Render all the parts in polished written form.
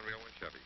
101 Chevy.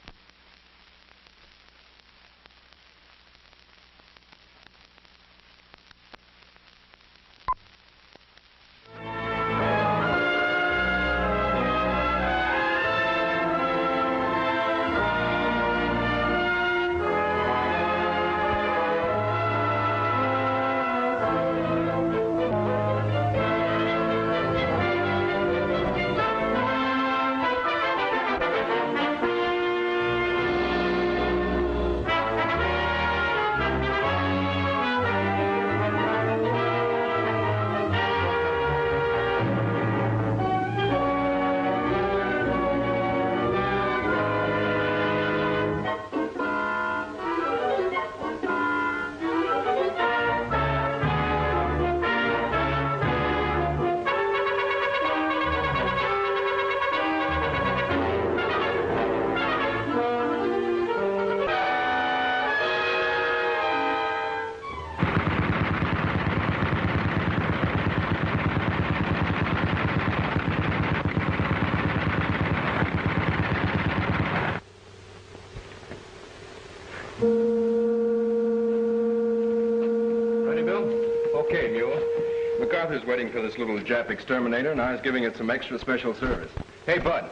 MacArthur's waiting for this little Jap exterminator, and I was giving it some extra special service. Hey, Bud.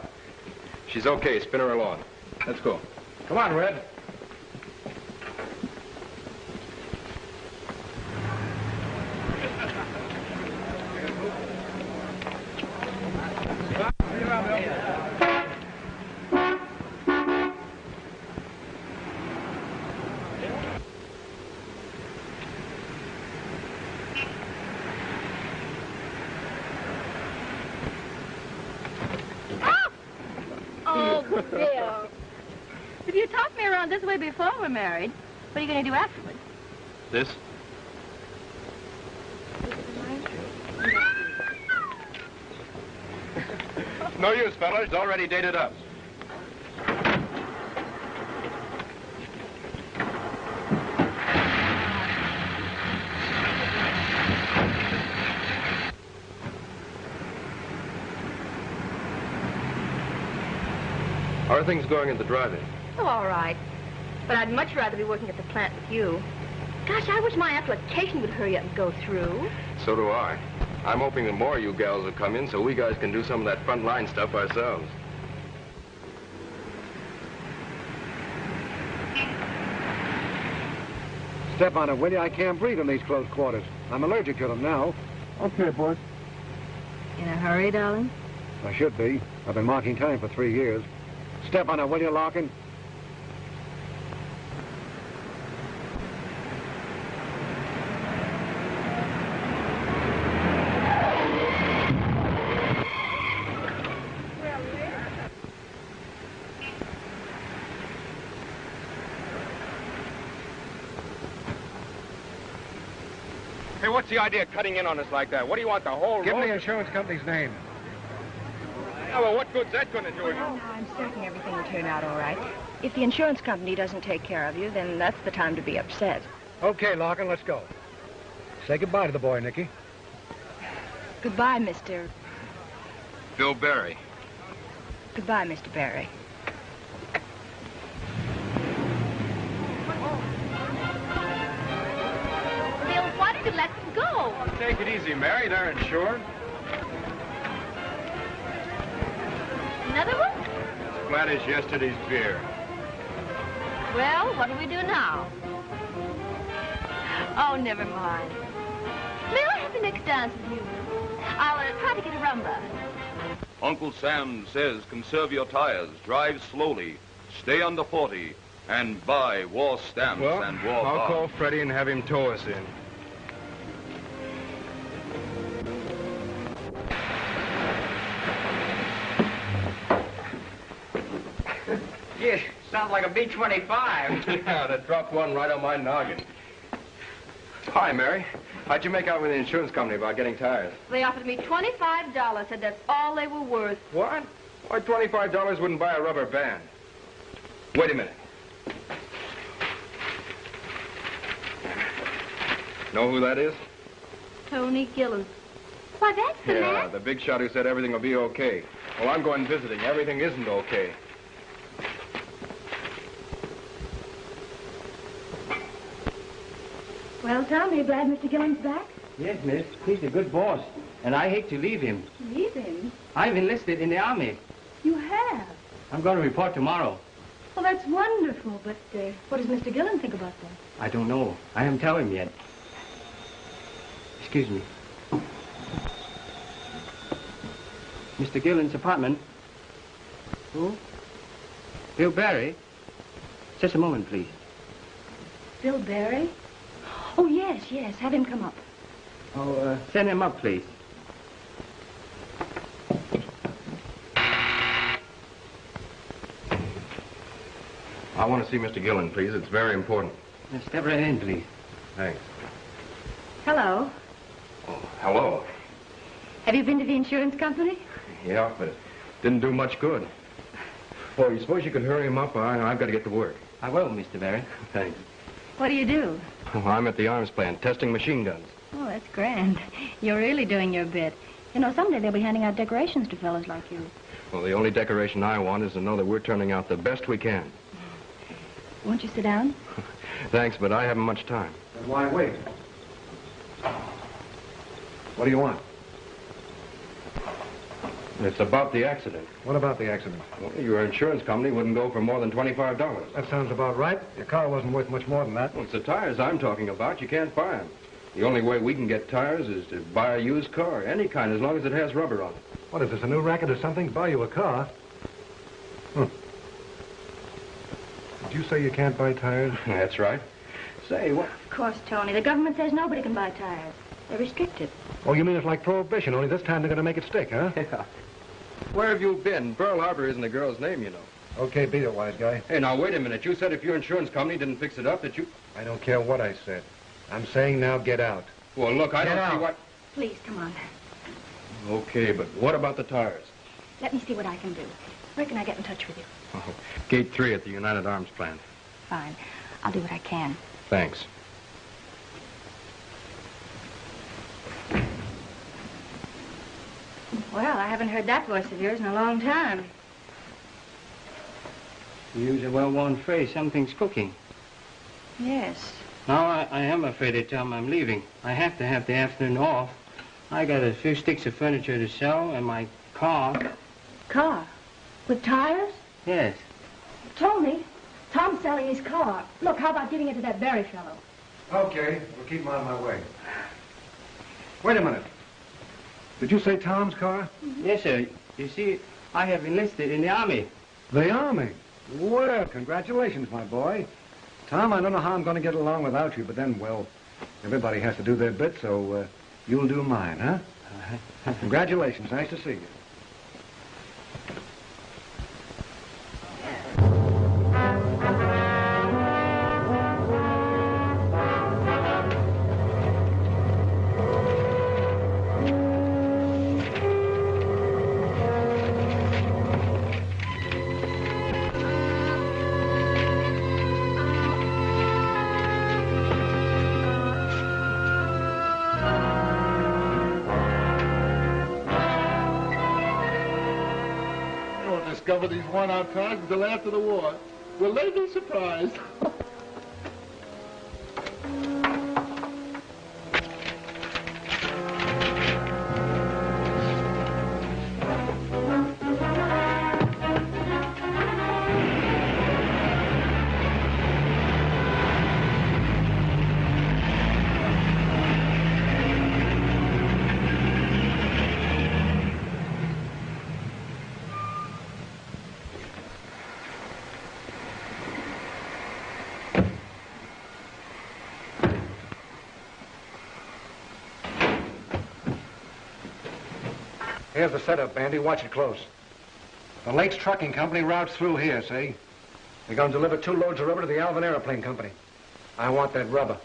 She's okay. Spin her along. Let's go. Come on, Red. This way before we're married. What are you going to do afterwards? This? No use, fellas. It's already dated up. How are things going at the drive-in? Oh, all right. But I'd much rather be working at the plant with you. Gosh, I wish my application would hurry up and go through. So do I. I'm hoping that more of you gals will come in so we guys can do some of that front line stuff ourselves. Step on it, will you? I can't breathe in these close quarters. I'm allergic to them now. Okay, boss. In a hurry, darling? I should be. I've been marking time for 3 years. Step on it, will you, Larkin? Hey, what's the idea of cutting in on us like that? What do you want, the whole Give road? me the insurance company's name. Yeah, well, what good's that going to do? Well, now, I'm certain everything will turn out all right. If the insurance company doesn't take care of you, then that's the time to be upset. Okay, Larkin, let's go. Say goodbye to the boy, Nicky. Goodbye, Mr. Bill Barry. Goodbye, Mr. Barry. Bill, why did you let them go? Take it easy, Mary. They're insured. Another one? As flat as yesterday's beer. Well, what do we do now? Oh, never mind. May I have the next dance with you? I'll try to get a rumba. Uncle Sam says conserve your tires, drive slowly, stay under 40, and buy war stamps and war I'll bonds. call Freddie and have him tow us in. Yes, sounds like a B-25. Yeah, that dropped one right on my noggin. Hi, Mary. How'd you make out with the insurance company about getting tires? They offered me $25, said that's all they were worth. What? Why, $25 wouldn't buy a rubber band. Wait a minute. Know who that is? Tony Gillen. Why, that's the Yeah, man. the big shot who said everything will be okay. Well, I'm going visiting. Everything isn't okay. Well, Tom, are you glad Mr. Gillen's back? Yes, miss. He's a good boss, and I hate to leave him. Leave him? I've enlisted in the Army. You have? I'm going to report tomorrow. Well, that's wonderful, but what does Mr. Gillen think about that? I don't know. I haven't told him yet. Excuse me. Mr. Gillen's apartment. Who? Bill Barry. Just a moment, please. Bill Barry? Oh, yes, yes. Have him come up. Oh, send him up, please. I want to see Mr. Gillen, please. It's very important. Now, step right in, please. Thanks. Hello. Oh, hello. Have you been to the insurance company? Yeah, but it didn't do much good. Well, you suppose you could hurry him up? I've got to get to work. I will, Mr. Barry. Thanks. What do you do? Oh, I'm at the arms plant, testing machine guns. Oh, that's grand. You're really doing your bit. You know, someday they'll be handing out decorations to fellows like you. Well, the only decoration I want is to know that we're turning out the best we can. Won't you sit down? Thanks, but I haven't much time. Then why wait? What do you want? It's about the accident. What about the accident? Well, your insurance company wouldn't go for more than $25. That sounds about right. Your car wasn't worth much more than that. Well, it's the tires I'm talking about. You can't buy them. The only way we can get tires is to buy a used car, any kind, as long as it has rubber on it. What, is this a new racket or something? Buy you a car? Did you say you can't buy tires? That's right. Say, what? Of course, Tony. The government says nobody can buy tires. They're restricted. Oh, you mean it's like prohibition, only this time they're going to make it stick, huh? Yeah. Where have you been? Pearl Harbor isn't a girl's name, you know. Okay, beat it, wise guy. Hey, now, wait a minute. You said if your insurance company didn't fix it up, that you... I don't care what I said. I'm saying now get out. Well, look, I Get don't see out. what... Please, come on. Okay, but what about the tires? Let me see what I can do. Where can I get in touch with you? Oh, Gate 3 at the United Arms plant. Fine. I'll do what I can. Thanks. Well, I haven't heard that voice of yours in a long time. You use a well-worn phrase, something's cooking. Yes. Now, I am afraid to tell him I'm leaving. I have to have the afternoon off. I got a few sticks of furniture to sell and my car. Car? With tires? Yes. Tony, Tom's selling his car. Look, how about giving it to that Barry fellow? Okay, we'll keep him out of my way. Wait a minute. Did you say Tom's car? Yes, sir. You see, I have enlisted in the Army. The Army? Well, congratulations, my boy. Tom, I don't know how I'm going to get along without you, but then, well, everybody has to do their bit, so you'll do mine, huh? Congratulations. Nice to see you. Discover these worn-out cars until after the war. Will they be surprised? Here's the setup, Bandy. Watch it close. The Lakes Trucking Company routes through here, see? They're going to deliver 2 loads of rubber to the Alvin Airplane Company. I want that rubber.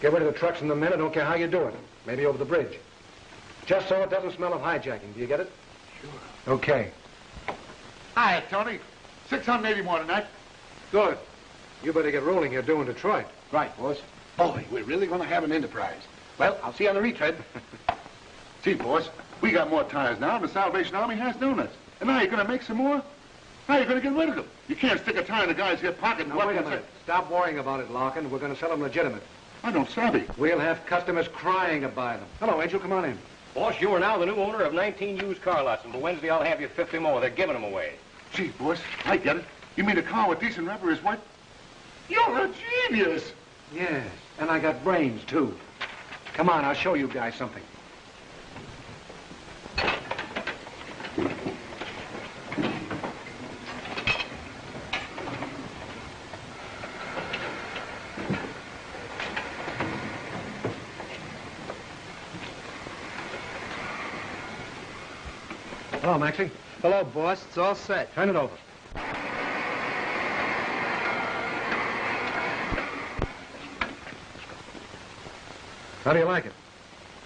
Get rid of the trucks and the men. I don't care how you do it. Maybe over the bridge. Just so it doesn't smell of hijacking. Do you get it? Sure. Okay. Hi, Tony. 680 more than that. Good. You better get rolling here doing Detroit. Right, boss. Boy, we're really going to have an enterprise. Well, I'll see you on the retread. See, boss, we got more tires now than the Salvation Army has donuts. And now you're going to make some more? How are you going to get rid of them? You can't stick a tire in a guy's hip pocket and Now, wait a minute. Stop worrying about it, Larkin. We're going to sell them legitimate. I don't savvy. We'll have customers crying to buy them. Hello, Angel, come on in. Boss, you are now the new owner of 19 used car lots, and by Wednesday I'll have you 50 more. They're giving them away. Gee, boss, I get it. You mean a car with decent rubber is what? You're a genius. Yes, and I got brains, too. Come on, I'll show you guys something. Hello, Maxie. Hello, boss. It's all set. Turn it over. How do you like it?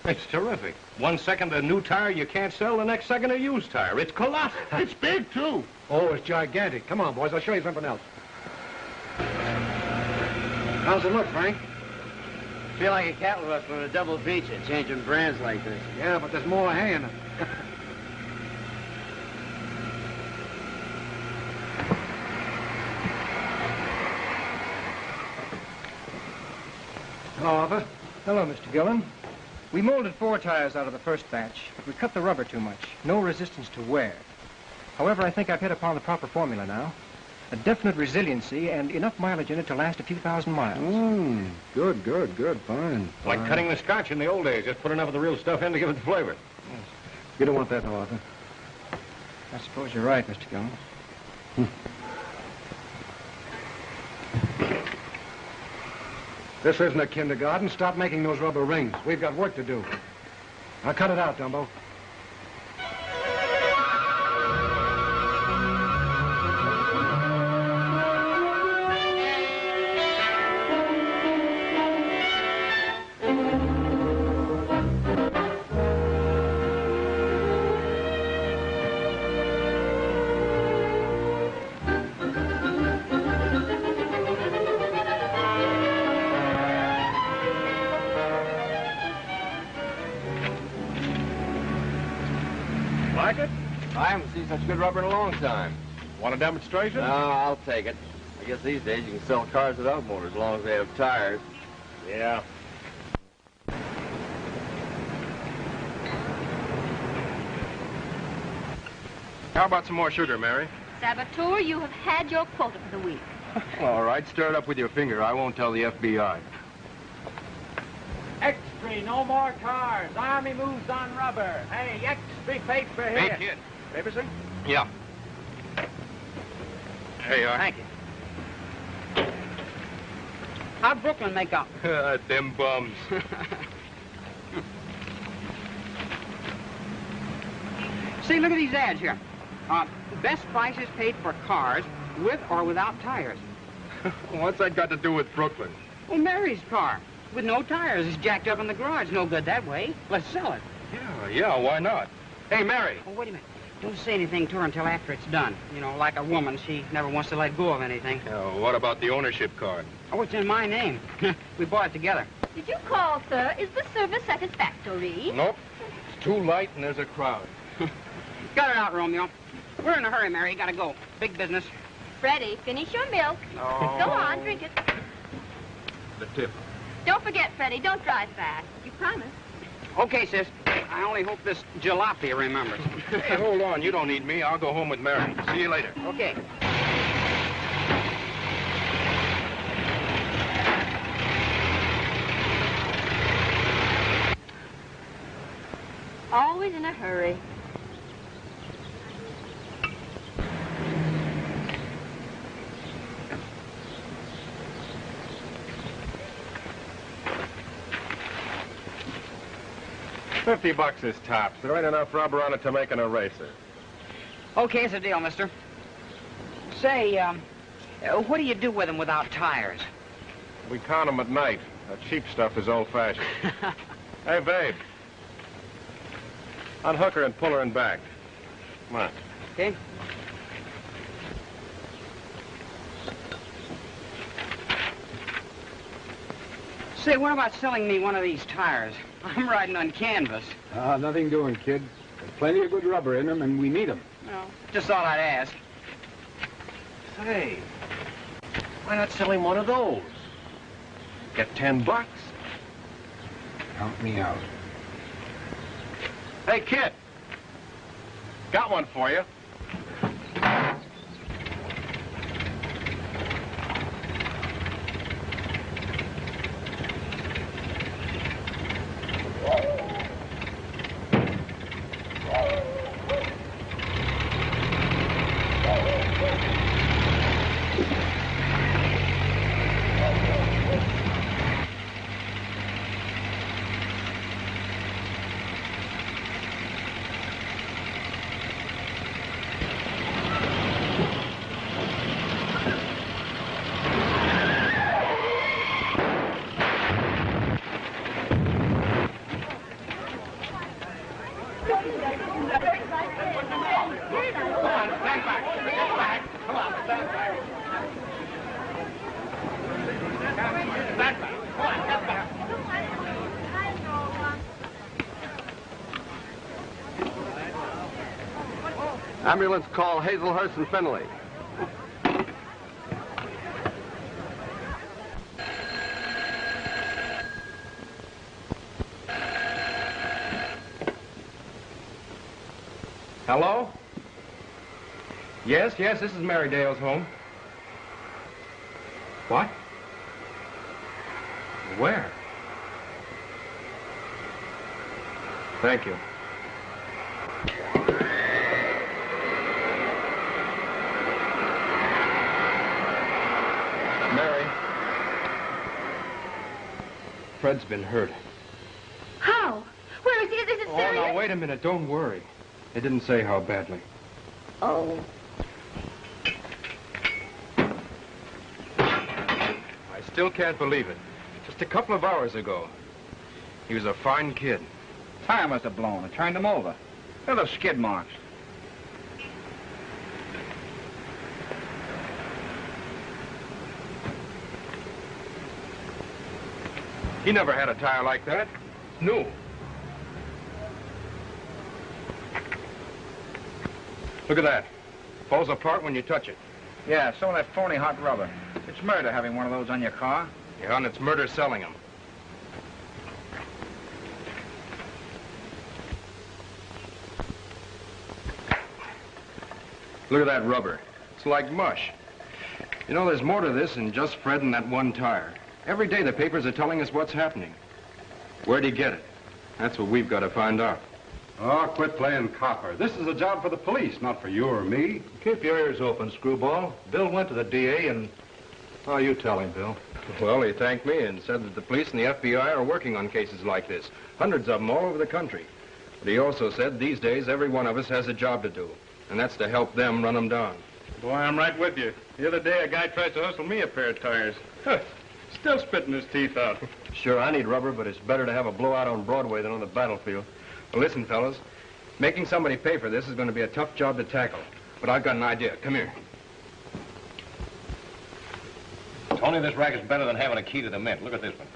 It's terrific. 1 second a new tire you can't sell, the next second a used tire. It's colossal. It's big, too. Oh, it's gigantic. Come on, boys, I'll show you something else. How's it look, Frank? Feel like a cattle rustler in a double feature, changing brands like this. Yeah, but there's more hay in it. Hello, Arthur. Hello, Mr. Gillen. We molded 4 tires out of the first batch. We cut the rubber too much. No resistance to wear. However, I think I've hit upon the proper formula now. A definite resiliency and enough mileage in it to last a few thousand miles. Good, fine. Like cutting the scotch in the old days. Just put enough of the real stuff in to give it the flavor. You don't want that, no, Arthur. I suppose you're right, Mr. Gillen. This isn't a kindergarten. Stop making those rubber rings. We've got work to do. Now cut it out, Dumbo. Like it? I haven't seen such good rubber in a long time. Want a demonstration? No, I'll take it. I guess these days you can sell cars without motors as long as they have tires. Yeah. How about some more sugar, Mary? Saboteur, you have had your quota for the week. All right, stir it up with your finger. I won't tell the FBI. Extra, no more cars. Army moves on rubber. Hey, extra paper here. Hey, kid. Paper, sir? Yeah. Here you are. Thank you. How'd Brooklyn make up? Them bums. See, look at these ads here. Best prices paid for cars with or without tires. What's that got to do with Brooklyn? Well, Mary's car with no tires is jacked up in the garage. No good that way. Let's sell it. Yeah, why not? Hey, Mary. Oh, wait a minute. Don't say anything to her until after it's done. You know, like a woman, she never wants to let go of anything. What about the ownership card? Oh, it's in my name. We bought it together. Did you call, sir? Is the service satisfactory? Nope. It's too light and there's a crowd. Got it out, Romeo. We're in a hurry, Mary. Gotta go. Big business. Freddie, finish your milk. Oh. Go on, drink it. The tip. Don't forget, Freddie, don't drive fast. You promised. Okay, sis. I only hope this jalopy remembers. Hey, hold on. You don't need me. I'll go home with Mary. See you later. Okay. Always in a hurry. $50 is tops. There ain't enough rubber on it to make an eraser. Okay, it's a deal, mister. Say, what do you do with them without tires? We count them at night. That cheap stuff is old-fashioned. Hey, babe. Unhook her and pull her in back. Come on. Okay. Say, what about selling me one of these tires? I'm riding on canvas. Nothing doing, kid. There's plenty of good rubber in them, and we need them. No, just thought I'd ask. Say, why not sell him one of those? Get $10. Help me out. Hey, kid. Got one for you. Ambulance call Hazelhurst and Finley. Hello? Yes, this is Mary Dale's home. What? Where? Thank you. Mary. Fred's been hurt. How? Where is he? Is it Oh, serious? now, wait a minute. Don't worry. They didn't say how badly. Oh. I still can't believe it. Just a couple of hours ago. He was a fine kid. Tire must have blown. It turned him over. Look at those skid marks. He never had a tire like that. New. Look at that. Falls apart when you touch it. Yeah, so that phony hot rubber. It's murder having one of those on your car. Yeah, and it's murder selling them. Look at that rubber. It's like mush. You know, there's more to this than just Fred and that one tire. Every day the papers are telling us what's happening. Where'd he get it? That's what we've got to find out. Oh, quit playing copper. This is a job for the police, not for you or me. Keep your ears open, screwball. Bill went to the DA and... Oh, you tell him, Bill. Well, he thanked me and said that the police and the FBI are working on cases like this. Hundreds of them all over the country. But he also said these days every one of us has a job to do. And that's to help them run them down. Boy, I'm right with you. The other day, a guy tried to hustle me a pair of tires. Still spitting his teeth out. Sure, I need rubber, but it's better to have a blowout on Broadway than on the battlefield. Well, listen, fellas. Making somebody pay for this is going to be a tough job to tackle. But I've got an idea. Come here. Tony, this racket's better than having a key to the mint. Look at this one.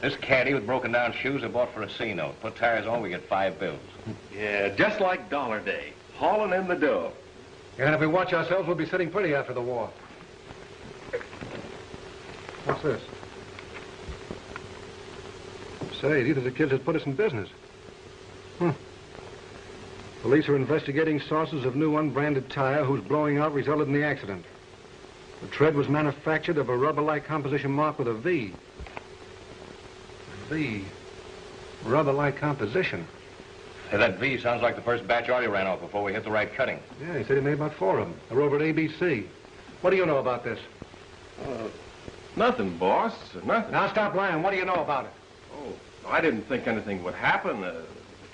This caddy with broken down shoes I bought for a C note. Put tires on, we get 5 bills. Yeah, just like Dollar Day. Hauling in the dough. And if we watch ourselves, we'll be sitting pretty after the war. What's this? Say, these are the kids that put us in business. Police are investigating sources of new unbranded tire whose blowing out resulted in the accident. The tread was manufactured of a rubber-like composition marked with a V. V. Rubber-like composition. Hey, that V sounds like the first batch already ran off before we hit the right cutting. Yeah, he said he made about 4 of them. They're over at ABC. What do you know about this? Nothing, boss. Nothing. Now stop lying. What do you know about it? Oh, I didn't think anything would happen. The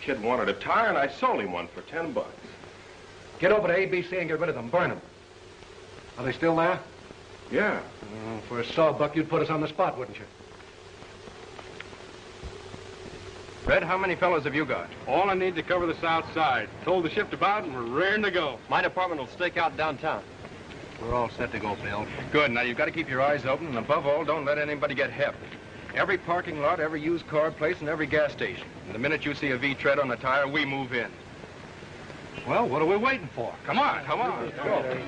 kid wanted a tire, and I sold him one for $10. Get over to ABC and get rid of them. Burn them. Are they still there? Yeah. For a sawbuck, you'd put us on the spot, wouldn't you? Fred, how many fellas have you got? All I need to cover the south side. Told the shift about and we're raring to go. My department will stake out downtown. We're all set to go, Bill. Good. Now, you've got to keep your eyes open, and above all, don't let anybody get hep. Every parking lot, every used car place, and every gas station. And the minute you see a V tread on the tire, we move in. Well, what are we waiting for? Come on, come on. Go.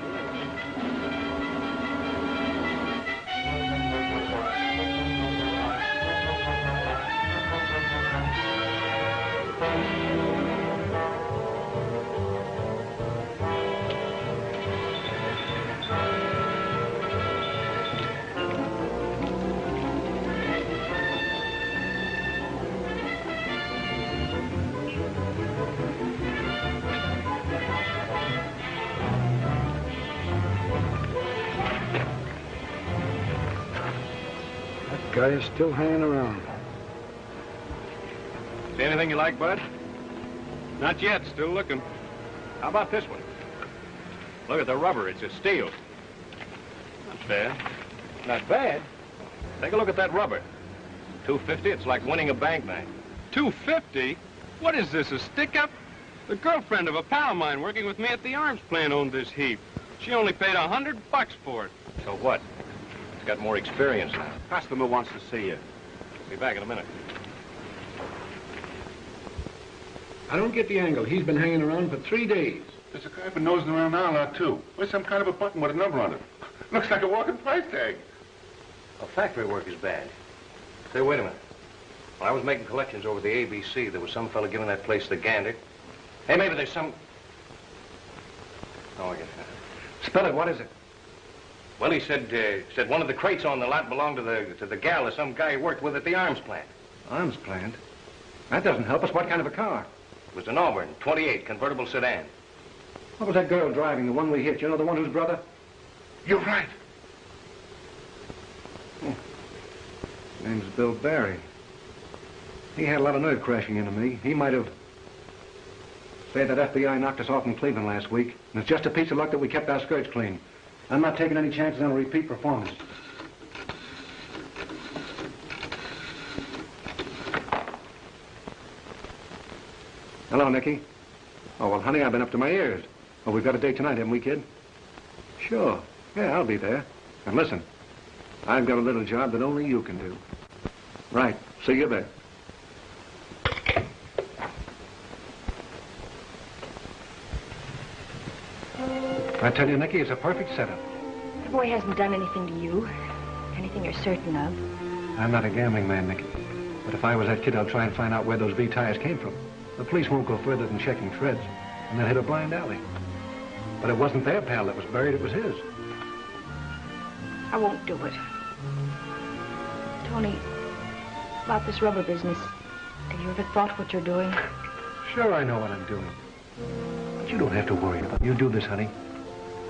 guy is still hanging around. See anything you like, Bud? Not yet. Still looking. How about this one? Look at the rubber. It's a steel. Not bad. Not bad? Take a look at that rubber. $2.50. It's like winning a bank night. $2.50? What is this, a stick-up? The girlfriend of a pal of mine working with me at the arms plant owned this heap. She only paid $100 for it. So what? It's got more experience now. Customer wants to see you. Be back in a minute. I don't get the angle. He's been hanging around for 3 days. There's a guy been nosing around now, lot too. With some kind of a button with a number on it. Looks like a walking price tag. Well, factory work is bad. Say, wait a minute. When I was making collections over the ABC, there was some fellow giving that place the gander. Hey, maybe there's some... Oh, I get that. Spell it. What is it? Well, he said one of the crates on the lot belonged to the gal or some guy he worked with at the arms plant. Arms plant? That doesn't help us. What kind of a car? It was an Auburn, 28, convertible sedan. What was that girl driving, the one we hit? You know, the one whose brother? You're right. Name's Bill Barry. He had a lot of nerve crashing into me. He might have... Say that FBI knocked us off in Cleveland last week. And it's just a piece of luck that we kept our skirts clean. I'm not taking any chances on a repeat performance. Hello, Nicky. Oh, well, honey, I've been up to my ears. Oh, we've got a date tonight, haven't we, kid? Sure. Yeah, I'll be there. And listen, I've got a little job that only you can do. Right. See you there. I tell you, Nicky, it's a perfect setup. The boy hasn't done anything to you. Anything you're certain of. I'm not a gambling man, Nicky. But if I was that kid, I'd try and find out where those V tires came from. The police won't go further than checking treads, and they'll hit a blind alley. But it wasn't their pal that was buried, it was his. I won't do it. Tony, about this rubber business, have you ever thought what you're doing? Sure, I know what I'm doing. But you don't have to worry about it. You do this, honey,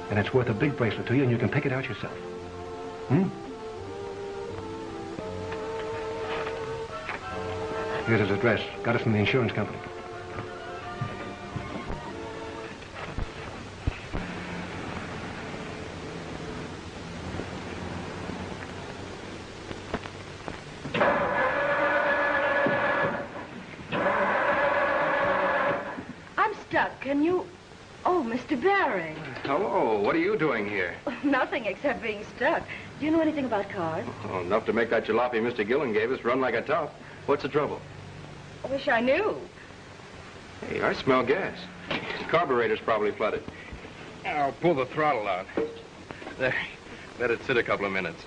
and it's worth a big bracelet to you, and you can pick it out yourself. Here's his address. Got it from the insurance company. I'm stuck. Can you... Oh, Mr. Barry. Hello, what are you doing here? Nothing except being stuck. Do you know anything about cars? Oh, enough to make that jalopy Mr. Gillen gave us run like a top. What's the trouble? I wish I knew. Hey, I smell gas. The carburetor's probably flooded. I'll pull the throttle out. There. Let it sit a couple of minutes.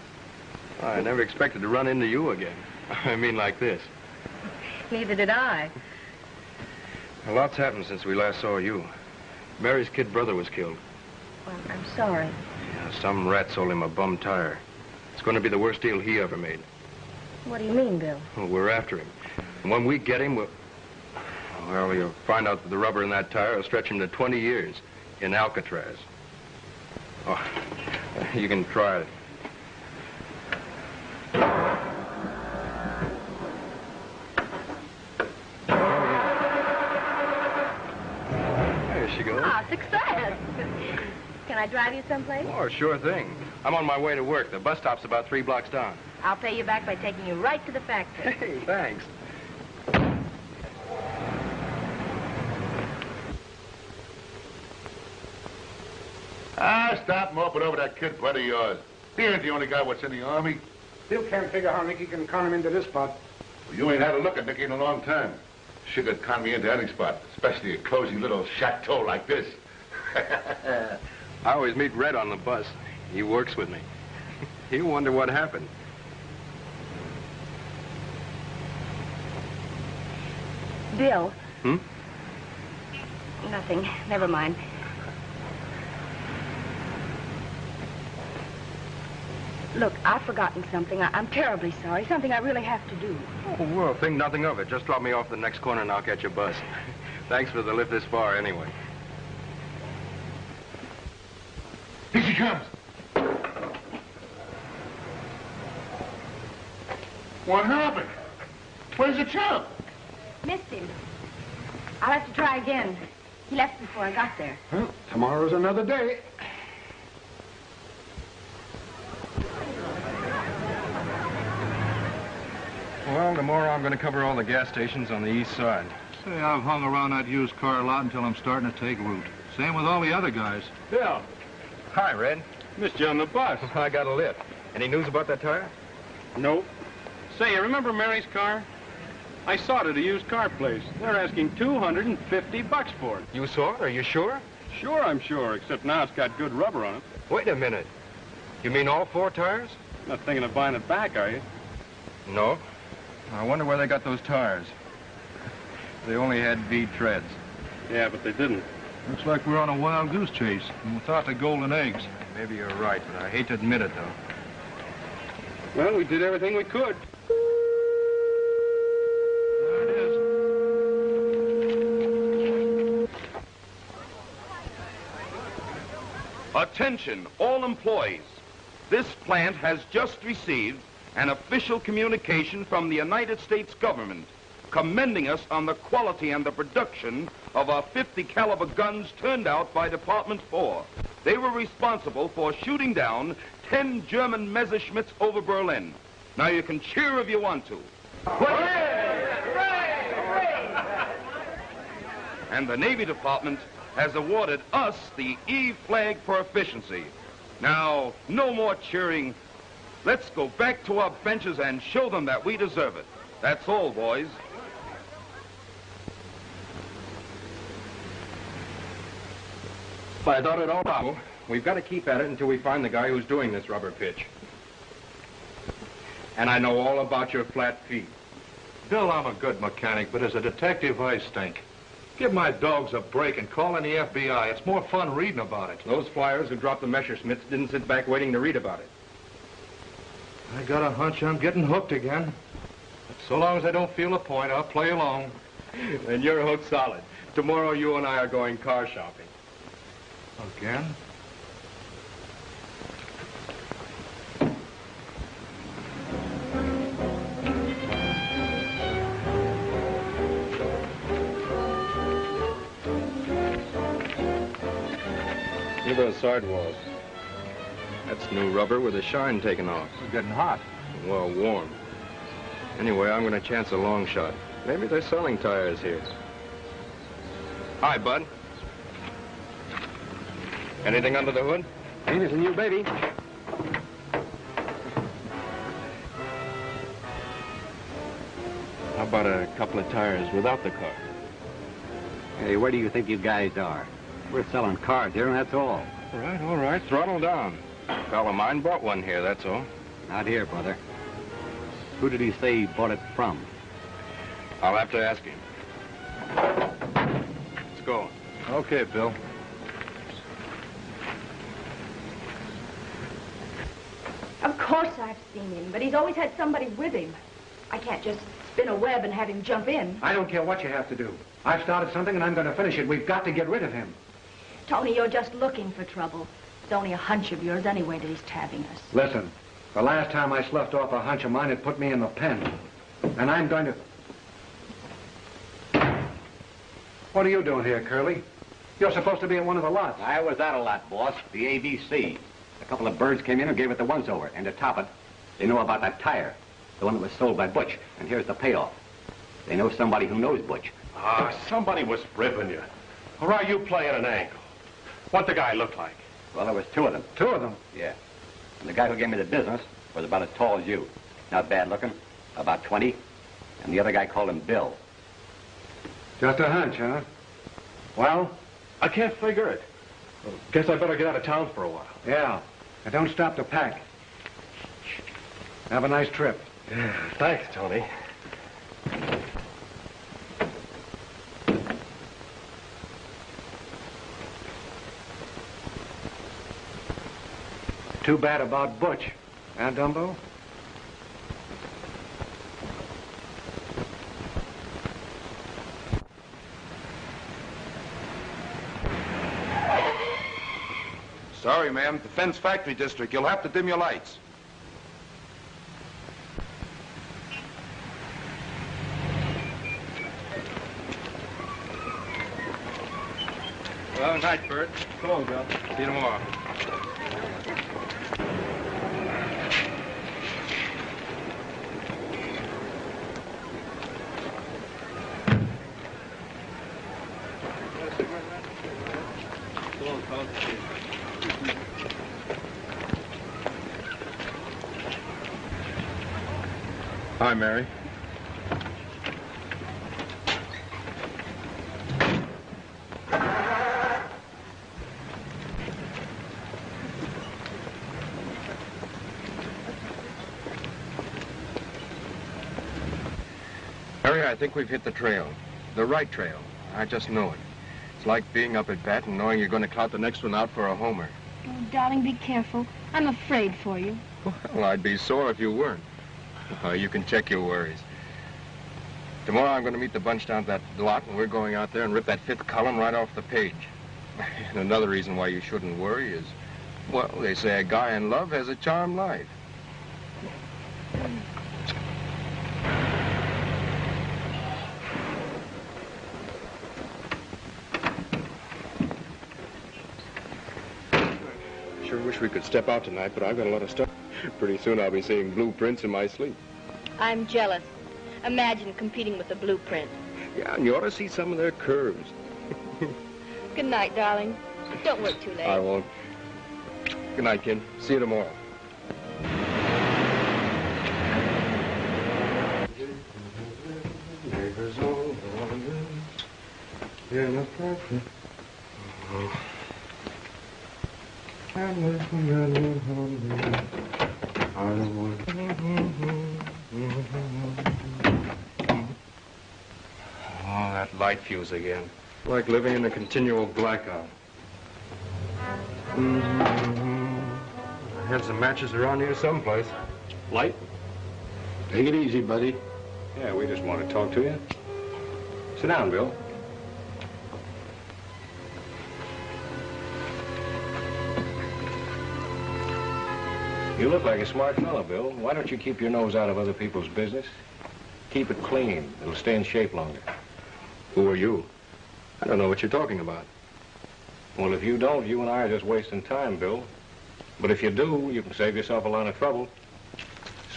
I never expected to run into you again. I mean like this. Neither did I. A lot's happened since we last saw you. Mary's kid brother was killed. Well, I'm sorry. Yeah, some rat sold him a bum tire. It's going to be the worst deal he ever made. What do you mean, Bill? Well, we're after him. And when we get him, well, you'll find out that the rubber in that tire will stretch him to 20 years in Alcatraz. Oh, you can try it. There she goes. Ah, success. Can I drive you someplace? Oh, sure thing. I'm on my way to work. The bus stop's about 3 blocks down. I'll pay you back by taking you right to the factory. Hey, thanks. Stop moping over that kid buddy of yours. He ain't the only guy what's in the Army. Still can't figure how Nicky can con him into this spot. Well, you ain't had a look at Nicky in a long time. She could con me into any spot, especially a cozy little chateau like this. I always meet Red on the bus. He works with me. You wonder what happened. Bill. Hmm? Nothing. Never mind. Look, I've forgotten something. I'm terribly sorry. Something I really have to do. Oh, well, think nothing of it. Just drop me off the next corner and I'll catch your bus. Thanks for the lift this far, anyway. Here she comes. What happened? Where's the chump? Missed him. I'll have to try again. He left before I got there. Well, tomorrow's another day. Well, tomorrow I'm going to cover all the gas stations on the east side. Say, I've hung around that used car lot until I'm starting to take root. Same with all the other guys. Bill, Hi, Red. missed you on the bus. I got a lift. Any news about that tire? Nope. Say, you remember Mary's car? I saw it at a used car place. They're asking $250 for it. You saw it? Are you sure? Sure, I'm sure, except now it's got good rubber on it. Wait a minute. You mean all 4 tires? Not thinking of buying it back, are you? No. I wonder where they got those tires. They only had V treads. Yeah, but they didn't. Looks like we're on a wild goose chase, and without the golden eggs. Maybe you're right, but I hate to admit it, though. Well, we did everything we could. There it is. Attention, all employees. This plant has just received an official communication from the United States government commending us on the quality and the production of our 50 caliber guns turned out by Department 4. They were responsible for shooting down 10 German Messerschmitts over Berlin. Now you can cheer if you want to. And the Navy Department has awarded us the E flag for efficiency. Now, no more cheering. Let's go back to our benches and show them that we deserve it. That's all, boys. I thought it all out. We've got to keep at it until we find the guy who's doing this rubber pitch. And I know all about your flat feet. Bill, I'm a good mechanic, but as a detective, I stink. Give my dogs a break and call in the FBI. It's more fun reading about it. Those flyers who dropped the Messerschmitts didn't sit back waiting to read about it. I got a hunch I'm getting hooked again. But so long as I don't feel a point, I'll play along. And you're hooked solid. Tomorrow you and I are going car shopping. Again? Look at those sidewalls. That's new rubber with the shine taken off. It's getting hot. Well, warm. Anyway, I'm going to chance a long shot. Maybe they're selling tires here. Hi, Bud. Anything under the hood? Anything new, baby. How about a couple of tires without the car? Hey, where do you think you guys are? We're selling cars here, and that's all. All right. Throttle down. A pal of mine bought one here, that's all. Not here, brother. Who did he say he bought it from? I'll have to ask him. Let's go. Okay, Bill. Of course I've seen him, but he's always had somebody with him. I can't just spin a web and have him jump in. I don't care what you have to do. I've started something and I'm going to finish it. We've got to get rid of him. Tony, you're just looking for trouble. It's only a hunch of yours anyway that he's tabbing us. Listen, the last time I sloughed off a hunch of mine, it put me in the pen. And I'm going to... What are you doing here, Curly? You're supposed to be in one of the lots. I was at a lot, boss. The ABC. A couple of birds came in and gave it the once-over. And to top it, they know about that tire. The one that was sold by Butch. And here's the payoff. They know somebody who knows Butch. Ah, somebody was ripping you. Or are you playing an angle? What the guy look like? Well, there was 2 of them. 2 of them? Yeah. And the guy who gave me the business was about as tall as you. Not bad looking. About 20. And the other guy called him Bill. Just a hunch, huh? Well? I can't figure it. Guess I better get out of town for a while. Yeah. And don't stop to pack. Have a nice trip. Yeah, thanks, Tony. Too bad about Butch. Huh, Dumbo? Sorry, ma'am. Defense Factory District. You'll have to dim your lights. Well, night, Bert. So long, Bill. See you tomorrow. Hi, Mary. Harry, I think we've hit the trail. The right trail. I just know it. It's like being up at bat and knowing you're going to clout the next one out for a homer. Oh, darling, be careful. I'm afraid for you. Well, I'd be sore if you weren't. You can check your worries. Tomorrow I'm going to meet the bunch down at that lot, and we're going out there and rip that 5th column right off the page. And another reason why you shouldn't worry is, well, they say a guy in love has a charmed life. Sure wish we could step out tonight, but I've got a lot of stuff. Pretty soon I'll be seeing blueprints in my sleep. I'm jealous. Imagine competing with a blueprint. Yeah, and you ought to see some of their curves. Good night, darling. Don't work too late. I won't. Good night, kid. See you tomorrow. Oh, that light fuse again. Like living in a continual blackout. I had some matches around here someplace. Light? Take it easy, buddy. Yeah, we just want to talk to you. Sit down, Bill. You look like a smart fellow, Bill. Why don't you keep your nose out of other people's business? Keep it clean. It'll stay in shape longer. Who are you? I don't know what you're talking about. Well, if you don't, you and I are just wasting time, Bill. But if you do, you can save yourself a lot of trouble.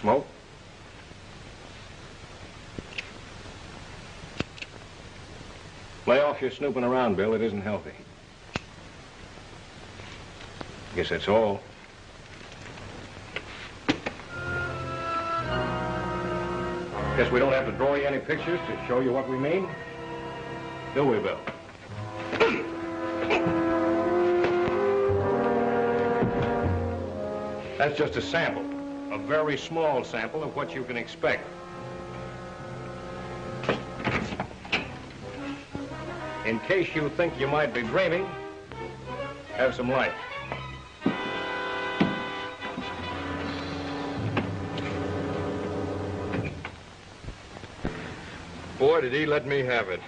Smoke? Lay off your snooping around, Bill. It isn't healthy. Guess that's all. Guess we don't have to draw you any pictures to show you what we mean? Do we, Bill? That's just a sample. A very small sample of what you can expect. In case you think you might be dreaming, have some light. Boy, did he let me have it.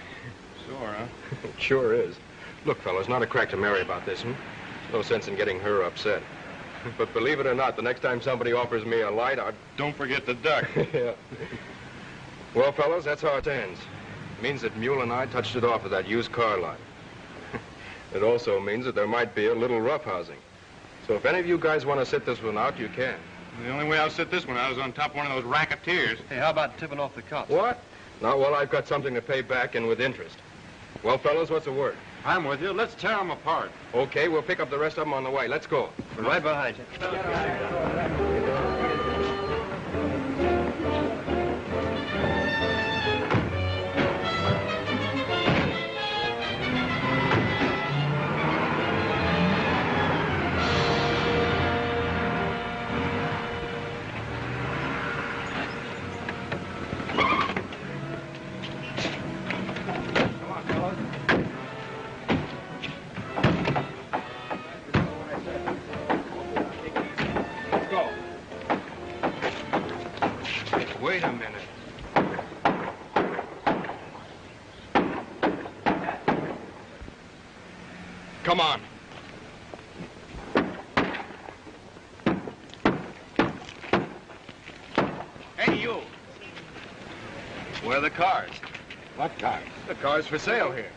Sure, huh? It sure is. Look, fellas, not a crack to Mary about this, No sense in getting her upset. But believe it or not, the next time somebody offers me a light, Don't forget the duck. Yeah. Well, fellas, that's how it stands. It means that Mule and I touched it off at that used car lot. It also means that there might be a little roughhousing. So if any of you guys want to sit this one out, you can. The only way I'll sit this one out is on top of one of those racketeers. Hey, how about tipping off the cops? What? Not while I've got something to pay back and with interest. Well, fellas, what's the word? I'm with you. Let's tear them apart. Okay, we'll pick up the rest of them on the way. Let's go. We're right behind you. Wait a minute. Come on. Hey, you. Where are the cars? What cars? The cars for sale here.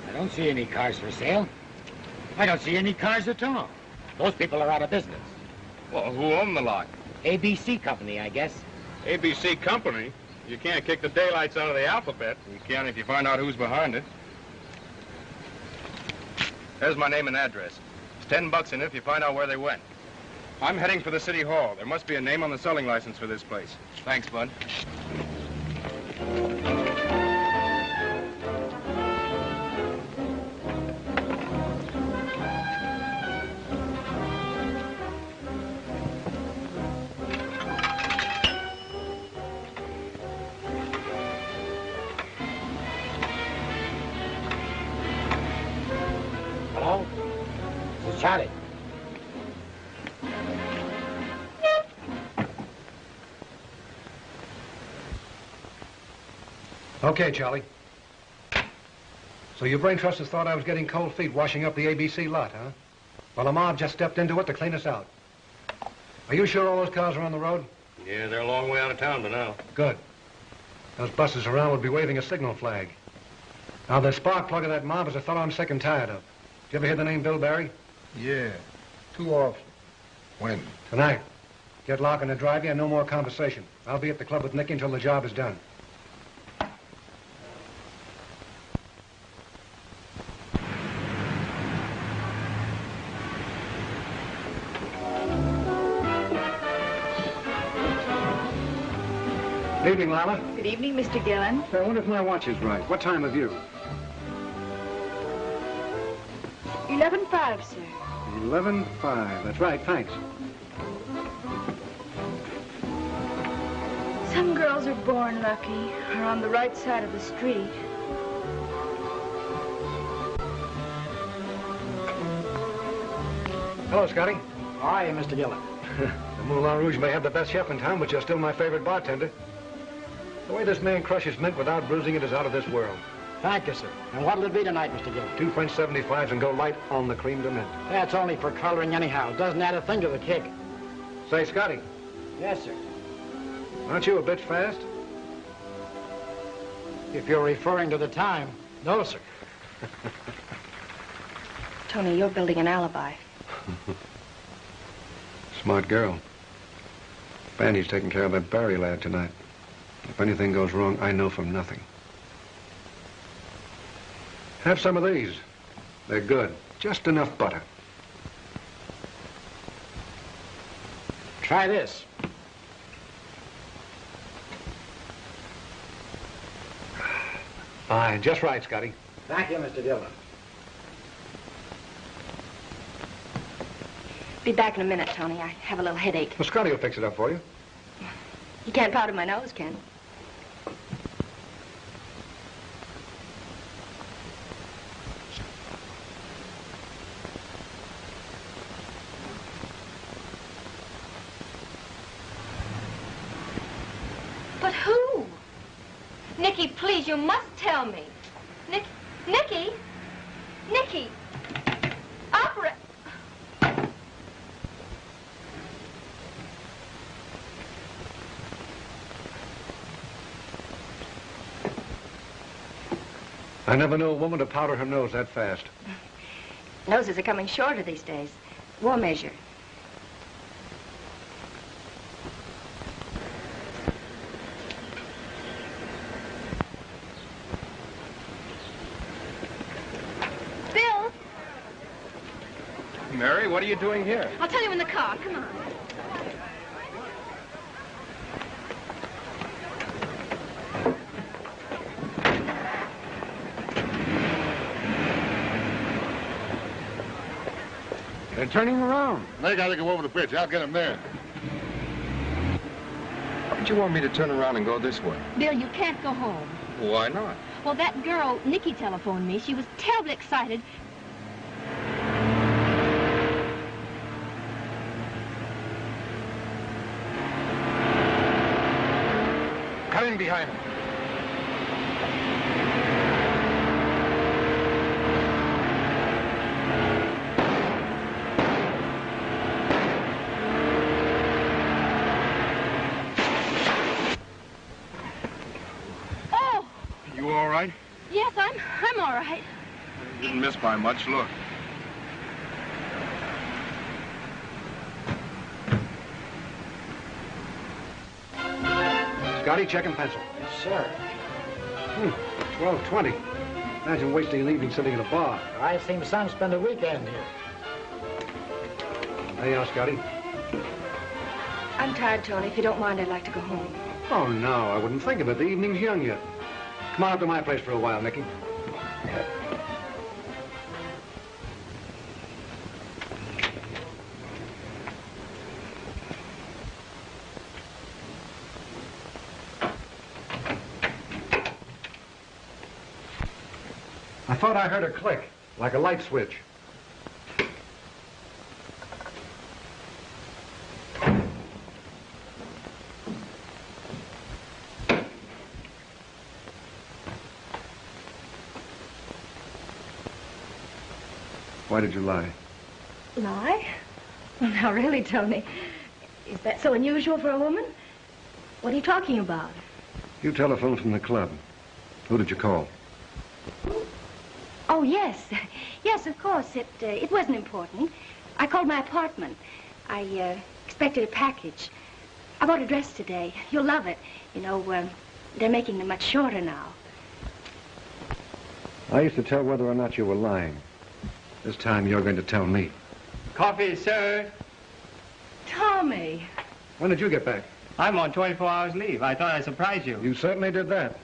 I don't see any cars for sale. I don't see any cars at all. Those people are out of business. Well, who owned the lot? ABC Company, I guess. ABC Company? You can't kick the daylights out of the alphabet. You can if you find out who's behind it. There's my name and address. It's $10 in it if you find out where they went. I'm heading for the city hall. There must be a name on the selling license for this place. Thanks, Bud. Hello? This is Charlie. Okay, Charlie. So your brain trusters thought I was getting cold feet washing up the ABC lot, huh? Well, the mob just stepped into it to clean us out. Are you sure all those cars are on the road? Yeah, they're a long way out of town by now. Good. Those buses around would be waving a signal flag. Now, the spark plug of that mob is a fellow I'm sick and tired of. Did you ever hear the name Bill Barry? Yeah, too often. When? Tonight. Get Larkin to drive you and no more conversation. I'll be at the club with Nicky until the job is done. Good evening, Lala. Good evening, Mr. Gillen. I wonder if my watch is right. What time have you? 11:05, sir. 11:05. That's right, thanks. Some girls are born lucky, are on the right side of the street. Hello, Scotty. How are you, Mr. Gillen? The Moulin Rouge may have the best chef in town, but you're still my favorite bartender. The way this man crushes mint without bruising it is out of this world. Thank you, sir. And what'll it be tonight, Mr. Gillen? 2 French 75s and go light on the cream de mint. That's only for coloring anyhow. Doesn't add a thing to the kick. Say, Scotty, Yes, sir. aren't you a bit fast? If you're referring to the time, no, sir. Tony, you're building an alibi. Smart girl. Bandy's taking care of that Barry lad tonight. If anything goes wrong, I know from nothing. Have some of these. They're good. Just enough butter. Try this. Fine. Just right, Scotty. Thank you, Mr. Gillen. Be back in a minute, Tony. I have a little headache. Well, Scotty will fix it up for you. You can't powder my nose, can you? But who? Nicky, please, you must tell me. Nicky? Nicky! Opera... I never knew a woman to powder her nose that fast. Noses are coming shorter these days. War measure. Bill! Mary, what are you doing here? I'll tell you in the car. Come on. They're turning around. They gotta go over the bridge. I'll get them there. Why'd you want me to turn around and go this way? Bill, you can't go home. Why not? Well, that girl, Nicky, telephoned me. She was terribly excited. Cut in behind them. Oh! You all right? Yes, I'm all right. You didn't miss by much. Look. Scotty, check and pencil. Yes, sir. 12:20. Imagine wasting an evening sitting in a bar. I've seen some spend a weekend here. There you are, Scotty. I'm tired, Tony. If you don't mind, I'd like to go home. Oh, no, I wouldn't think of it. The evening's young yet. Come on up to my place for a while, Nicky. I thought I heard a click, like a light switch. Why did you lie? Lie? Well, now, really, Tony. Is that so unusual for a woman? What are you talking about? You telephoned from the club. Who did you call? Oh, yes. Yes, of course. It wasn't important. I called my apartment. I expected a package. I bought a dress today. You'll love it. You know, they're making them much shorter now. I used to tell whether or not you were lying. This time you're going to tell me. Coffee, sir. Tommy. When did you get back? I'm on 24 hours leave. I thought I'd surprise you. You certainly did that.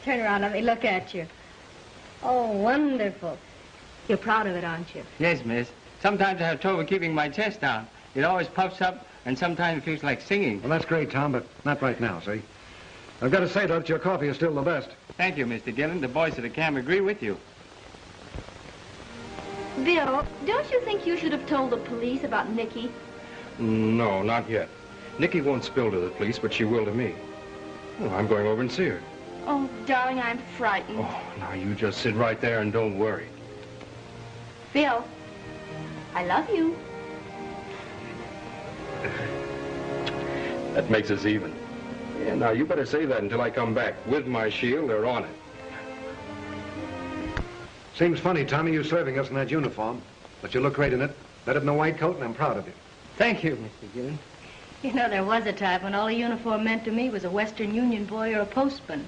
Turn around, let me look at you. Oh, wonderful. You're proud of it, aren't you? Yes, miss. Sometimes I have trouble keeping my chest down. It always puffs up, and sometimes it feels like singing. Well, that's great, Tom, but not right now, see? I've got to say, though, that your coffee is still the best. Thank you, Mr. Gillen. The boys at the camp agree with you. Bill, don't you think you should have told the police about Nicky? No, not yet. Nikki won't spill to the police, but she will to me. Well, I'm going over and see her. Oh, darling, I'm frightened. Oh, now you just sit right there and don't worry. Bill, I love you. That makes us even. Yeah, now you better say that until I come back. With my shield or on it. Seems funny, Tommy, you serving us in that uniform. But you look great in it. Better than a white coat, and I'm proud of you. Thank you, Mr. Gillen. You know, there was a time when all a uniform meant to me was a Western Union boy or a postman.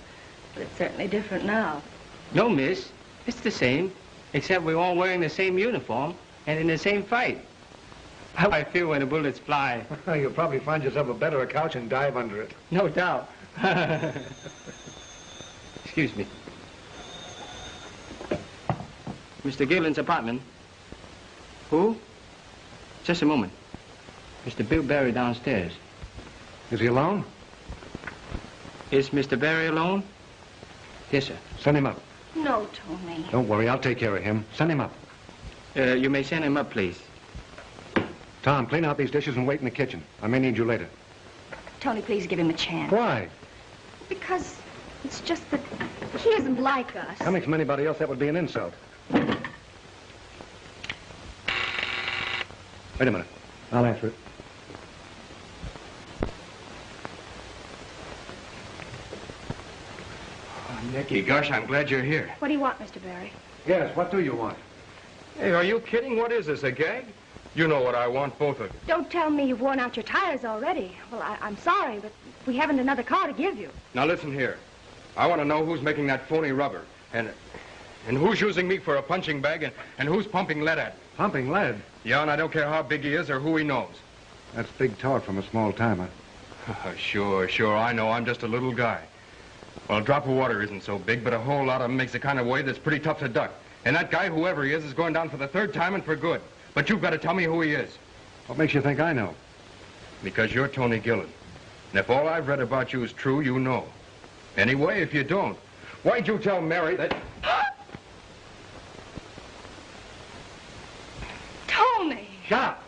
But it's certainly different now. No, miss. It's the same, except we're all wearing the same uniform and in the same fight. How I feel when the bullets fly. You'll probably find yourself a better couch and dive under it. No doubt. Excuse me. Mr. Gillen's apartment. Who? Just a moment. Mr. Bill Barry downstairs. Is he alone? Is Mr. Barry alone? Yes, sir. Send him up. No, Tony. Don't worry, I'll take care of him. Send him up. You may send him up, please. Tom, clean out these dishes and wait in the kitchen. I may need you later. Tony, please give him a chance. Why? Because it's just that he isn't like us. Coming from anybody else, that would be an insult. Wait a minute. I'll answer it. Oh, Nicky, gosh, I'm glad you're here. What do you want, Mr. Barry? Yes, what do you want? Hey, are you kidding? What is this, a gag? You know what I want, both of you. Don't tell me you've worn out your tires already. Well, I'm sorry, but we haven't another car to give you. Now listen here. I want to know who's making that phony rubber. And who's using me for a punching bag and who's pumping lead at me. Pumping lead? Yeah, and I don't care how big he is or who he knows. That's big talk from a small timer. Sure, I know. I'm just a little guy. Well, a drop of water isn't so big, but a whole lot of them makes the kind of wave that's pretty tough to duck. And that guy, whoever he is going down for the third time and for good. But you've got to tell me who he is. What makes you think I know? Because you're Tony Gillen. And if all I've read about you is true, you know. Anyway, if you don't, why'd you tell Mary that... Tony! Shut up!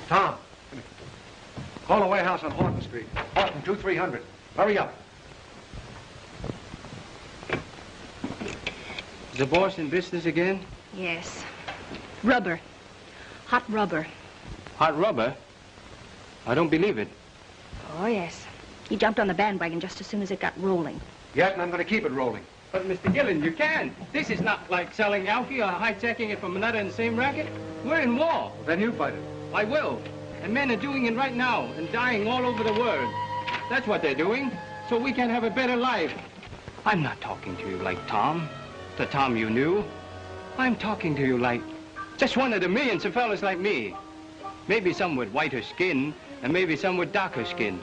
Tom, call the warehouse on Horton Street. Horton 2300. Hurry up. Is the boss in business again? Yes. Rubber. Hot rubber. Hot rubber? I don't believe it. Oh, yes. He jumped on the bandwagon just as soon as it got rolling. Yes, and I'm going to keep it rolling. But, Mr. Gillen, you can't. This is not like selling alky or hijacking it from another in the same racket. We're in war. Well, then you fight it. I will. And men are doing it right now and dying all over the world. That's what they're doing, so we can have a better life. I'm not talking to you like Tom, the Tom you knew. I'm talking to you like just one of the millions of fellas like me. Maybe some with whiter skin, and maybe some with darker skin.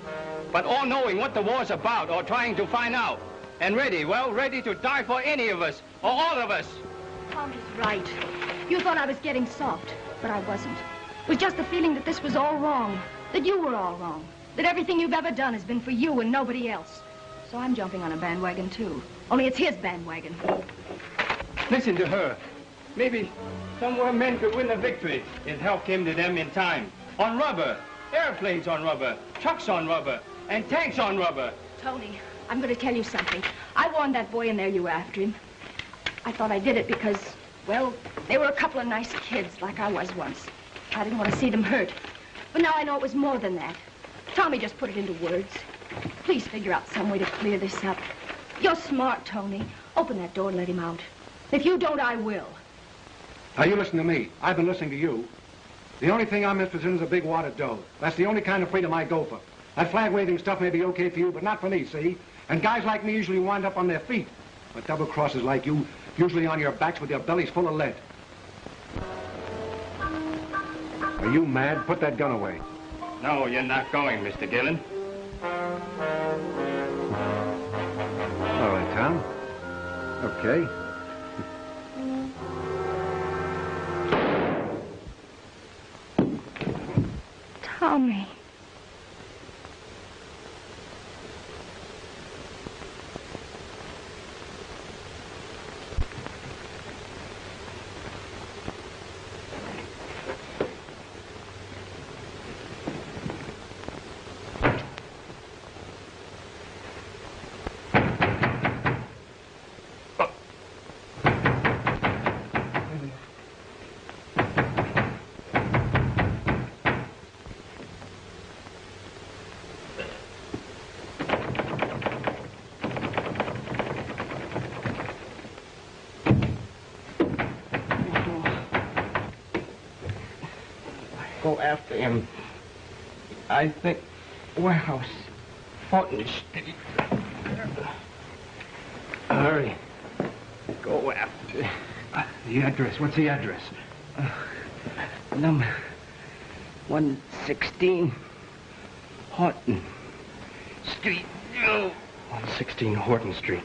But all knowing what the war's about, or trying to find out. And ready, well, ready to die for any of us, or all of us. Tommy's right. You thought I was getting soft, but I wasn't. It was just the feeling that this was all wrong, that you were all wrong, that everything you've ever done has been for you and nobody else. So I'm jumping on a bandwagon, too. Only it's his bandwagon. Listen to her. Maybe somewhere men could win a victory if help came to them in time. On rubber, airplanes on rubber, trucks on rubber, and tanks on rubber. Tony, I'm going to tell you something. I warned that boy in there you were after him. I thought I did it because, well, they were a couple of nice kids like I was once. I didn't want to see them hurt. But now I know it was more than that. Tommy just put it into words. Please figure out some way to clear this up. You're smart, Tony. Open that door and let him out. If you don't, I will. Now, you listen to me. I've been listening to you. The only thing I'm interested in is a big wad of dough. That's the only kind of freedom I go for. That flag-waving stuff may be okay for you, but not for me, see? And guys like me usually wind up on their feet. But double-crossers like you, usually on your backs with your bellies full of lead. Are you mad? Put that gun away. No, you're not going, Mr. Gillen. All right, Tom. Okay. Tommy. Go after him. I think warehouse, Fulton Street. Hurry. Go after. The address. What's the address? Number 116 Horton Street. 116 Horton Street.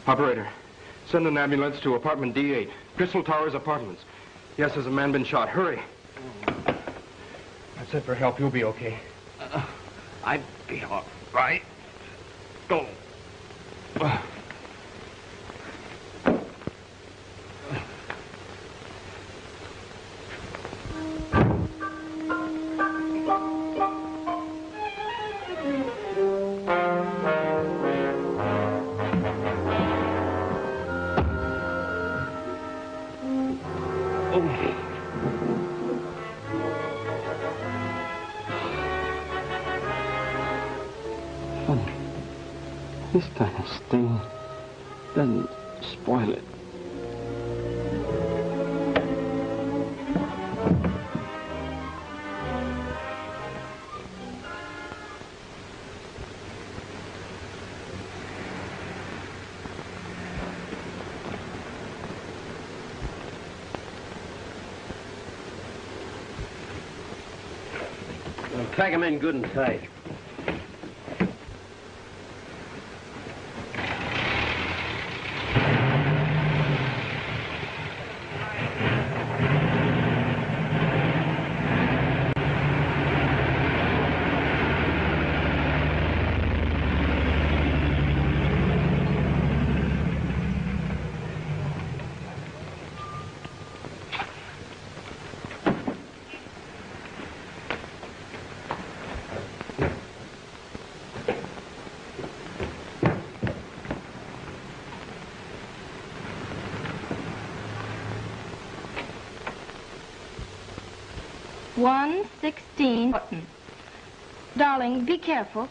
Operator, send an ambulance to apartment D8. Crystal Towers Apartments. Yes, there's a man been shot. Hurry. I said for help, you'll be okay. I'd be all right. Go. This kind of sting doesn't spoil it. Well, pack them in good and tight. 116 button. Darling, be careful.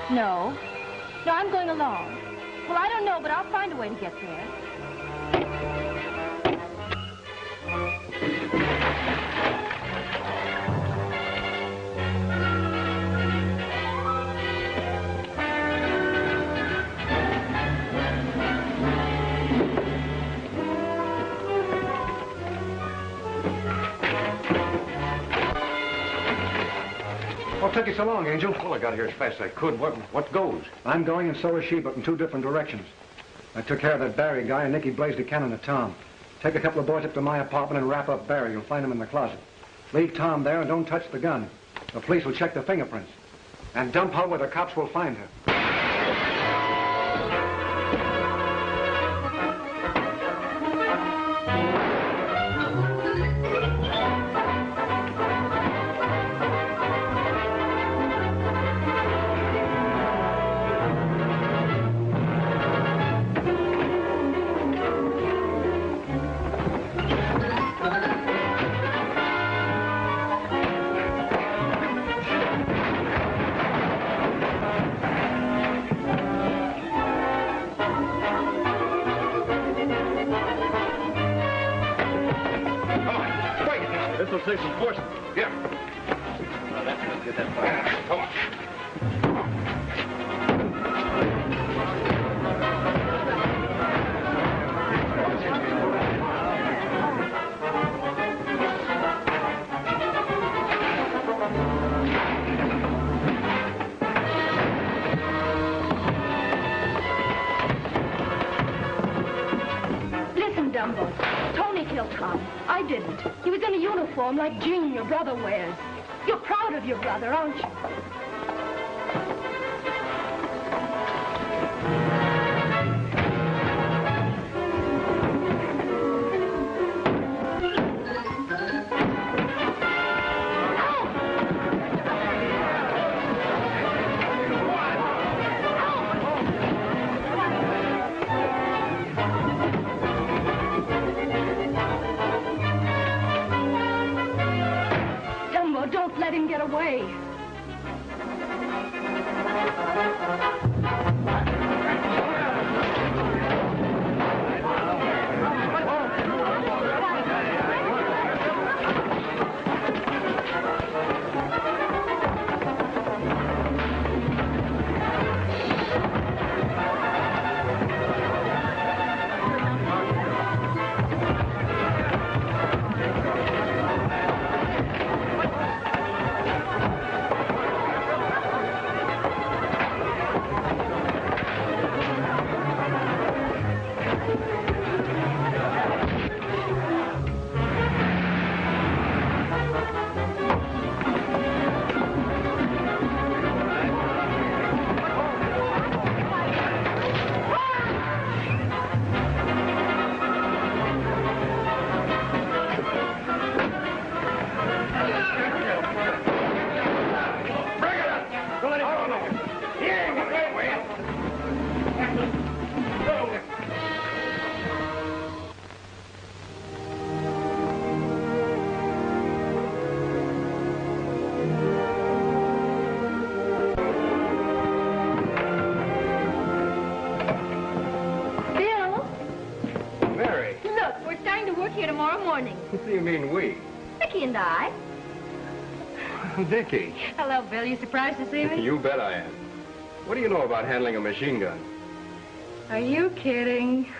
No. No, I'm going along. Well, I don't know, but I'll find a way to get there. What took you so long, Angel? Well, I got here as fast as I could. What goes? I'm going, and so is she, but in 2 different directions. I took care of that Barry guy, and Nicky blazed a cannon at Tom. Take a couple of boys up to my apartment and wrap up Barry. You'll find him in the closet. Leave Tom there and don't touch the gun. The police will check the fingerprints. And dump her where the cops will find her. This will take some force. Yeah. Well, let's get that fire. Come on. Listen, Dumbo. Tony killed Tom. I didn't. He was in a uniform like Gene, your brother, wears. You're proud of your brother, aren't you? Don't let him get away. Here tomorrow morning. What do you mean, we? Vicky and I. Vicky. Hello, Bill. You surprised to see me? You bet I am. What do you know about handling a machine gun? Are you kidding?